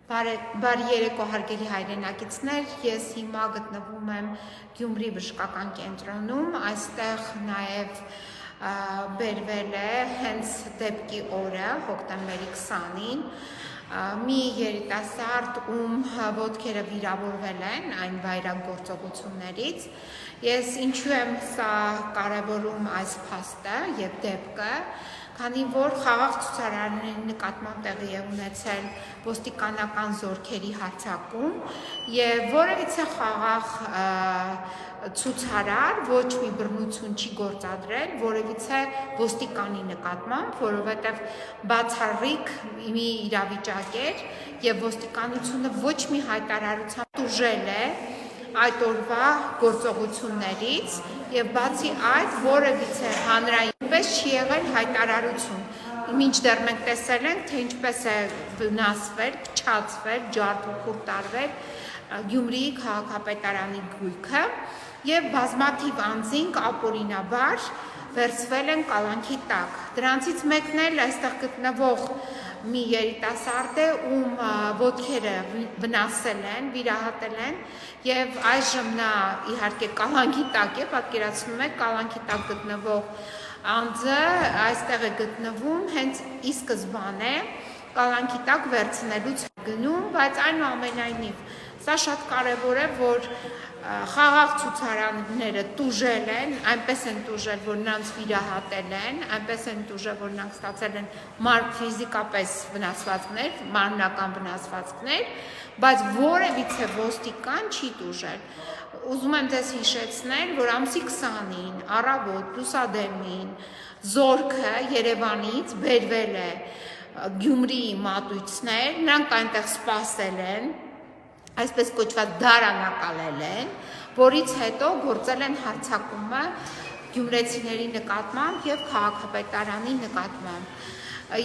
Բարի երեկո հարգելի հայրենակիցներ, ես հիմա գտնվում եմ Գյումրի բժշկական կենտրոնում, այստեղ նաև բերվել է հենց դեպքի օրը, հոկտեմբերի 20-ին, մի երիտասարդ, ում ոտքերը վիրավորվել են այն վայրագ գործողություններից։ Ես ինչու եմ սա կարևորում այս փաստը եւ դեպքը, քանի որ խաղաղ ցուցարարների նկատմամբ տեղի է ունեցել ոստիկանական զորքերի հարձակում եւ որևիցե խաղաղ ցուցարար ոչ մի բռնություն չի գործադրել որևիցե ոստիկանի նկատմամբ, որովհետեւ բացառիկ մի իրավիճակ էր եւ ոստիկանությունը ոչ մի հայտարարությամբ ուժել է այդ օրվա գործողություններից եւ բացի այդ որևիցե հանրայինպես չի եղել հայտարարություն։ Մինչդեռ մենք տեսել ենք, թե ինչպես է վնասվել, փչացվել, ջարդուփուր տարվել Գյումրիի քաղաքապետարանի գույքը եւ բազմաթիվ անձինք ապօրինաբար վերցվել են կալանքի տակ։ Դրանցից մեկն էլ այստեղ գտնվող մի երիտասարդ է, ում ոտքերը վնասել են, վիրահատել են եւ այժմ նա իհարկե կալանքի տակ է, պատկերացնում եք, կալանքի տակ գտնվող անձը այստեղ է գտնվում հենց ի սկզբանե կալանքի տակ վերցնելուց գնում, բայց այնուամենայնիվ սա շատ կարևոր է, որ խաղաղ ցուցարանները տուժել են, այնպես են տուժել, որ նրանց վիրահատել են, այնպես են տուժել, որ նրանք ստացել են ֆիզիկապես վնասվածքներ, մարմնական վնասվածքներ, բայց որևիցե ոստիկան չի տուժել։ Ուզում եմ ձեզ հիշեցնել, որ ամսի 20-ին առավոտ լուսադեմին զորքը Երևանից բերվել է Գյումրիի մատույցներ, նրանք այնտեղ սպասել են, այսպես կոչված դարանակալել են, որից հետո գործել են հարձակումը գյումրեցիների նկատմամբ եւ քաղաքապետարանի նկատմամբ։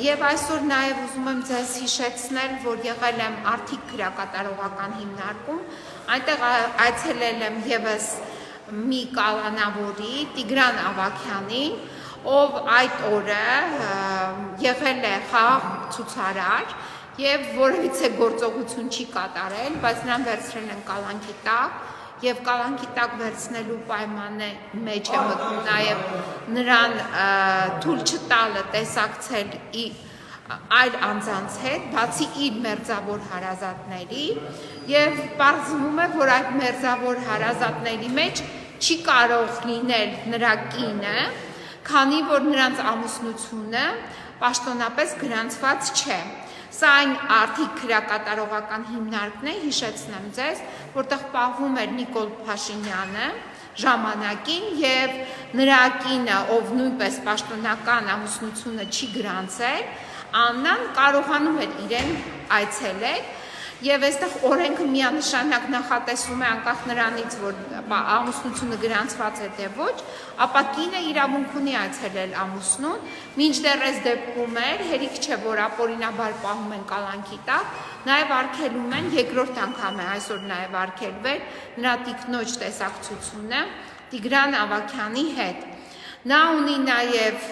Եվ այսօր նաև ուզում եմ ձեզ հիշեցնել, որ եղել եմ Արդիկ քրեակատարողական հիմնարկում, այնտեղ այցելել եմ եւս մի կալանավորի Տիգրան Ավագյանի, ով այդ օրը եղել է խաղաղ ցուցարար եւ որևիցե գործողություն չի կատարել, բայց նրան վերցրել են կալանքի տակ եւ կալանքի տակ վերցնելու պայմանը մեջ է մտնում նաեւ նրան թույլ չտալը տեսակցել այլ անձանց հետ, բացի իր մերձավոր հարազատների եւ պարզվում է, որ այդ մերձավոր հարազատների մեջ չի կարող լինել նրա կինը, քանի որ նրանց ամուսնությունը պաշտոնապես գրանցված չէ։ Սա այն Արդիկ քրեակատարողական հիմնարկն է, հիշեցնեմ ձեզ, որտեղ պահվում էր Նիկոլ Փաշինյանը ժամանակին եւ նրա կինը, ով նույնպես պաշտոնական ամուսնությունը չի գրանցել, Աննան կարողանում էր իրեն այցելել եւ այստեղ օրենքը միանշանակ նախատեսում է անկախ նրանից, որ ամուսնությունը գրանցված է թե ոչ, ապա կինը իրավունք ունի այցելել ամուսնուն, մինչդեռ այս դեպքում էր, հերիք չէ, որ ապօրինաբար պահում են կալանքի տակ, նաեւ արգելում են, երկրորդ անգամ է այսօր նաեւ արգելվել նրա տիկնոջ տեսակցությունը Տիգրան Ավագյանի հետ։ Նա ունի նաև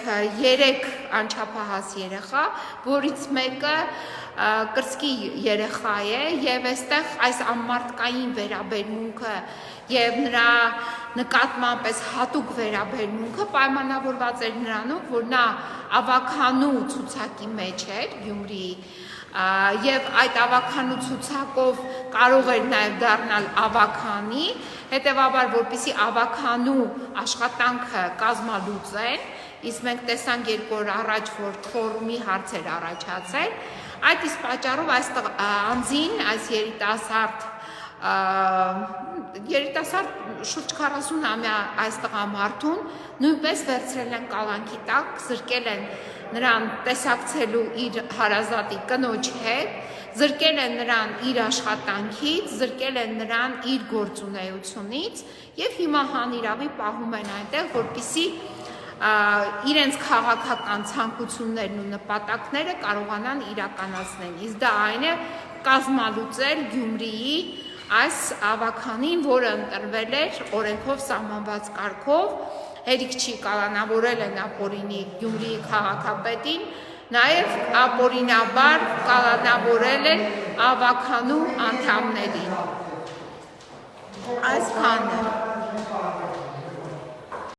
3 անչափահաս երեխա, որից մեկը կրծքի երեխա է եւ այստեղ այս ամմարտկային վերաբերմունքը եւ նրա նկատմամբ այս հատուկ վերաբերմունքը պայմանավորված էր նրանով, որ նա ավագանու ցուցակի մեջ էր Գյումրիի եւ այդ ավագանու ցուցակով կարող էր նաեւ դառնալ ավագանի, հետեւաբար որպեսի ավագանու աշխատանքը կազմալուծեն, իսկ մենք տեսանք 2 օր առաջ, որ քվորումի հարց էր առաջացել, այդ իսկ պատճառով այստեղ անձին, այս երիտասարդ շուրջ 40-ամյա այս տղամարդուն նույնպես վերցրել են կալանքի տակ, զրկել են նրան տեսակցելու իր հարազատի կնոջ հետ, զրկել են նրան իր աշխատանքից, զրկել են նրան իր գործունեությունից եւ հիմա հանիրավի պահում են այնտեղ, որպեսզի իրենց քաղաքական ցանկություններն ու նպատակները կարողանան իրականացնել։ Իսկ դա այն է կազմալուծել Գյումրիի այս ավագանին, որը ընտրվել էր օրենքով սահմանված կարգով, հերիք չի կալանավորել են ապօրինի Գյումրիի քաղաքապետին Նաև ապօրինաբար կալանավորել են ավագանու անդամներին։ Այսքանը։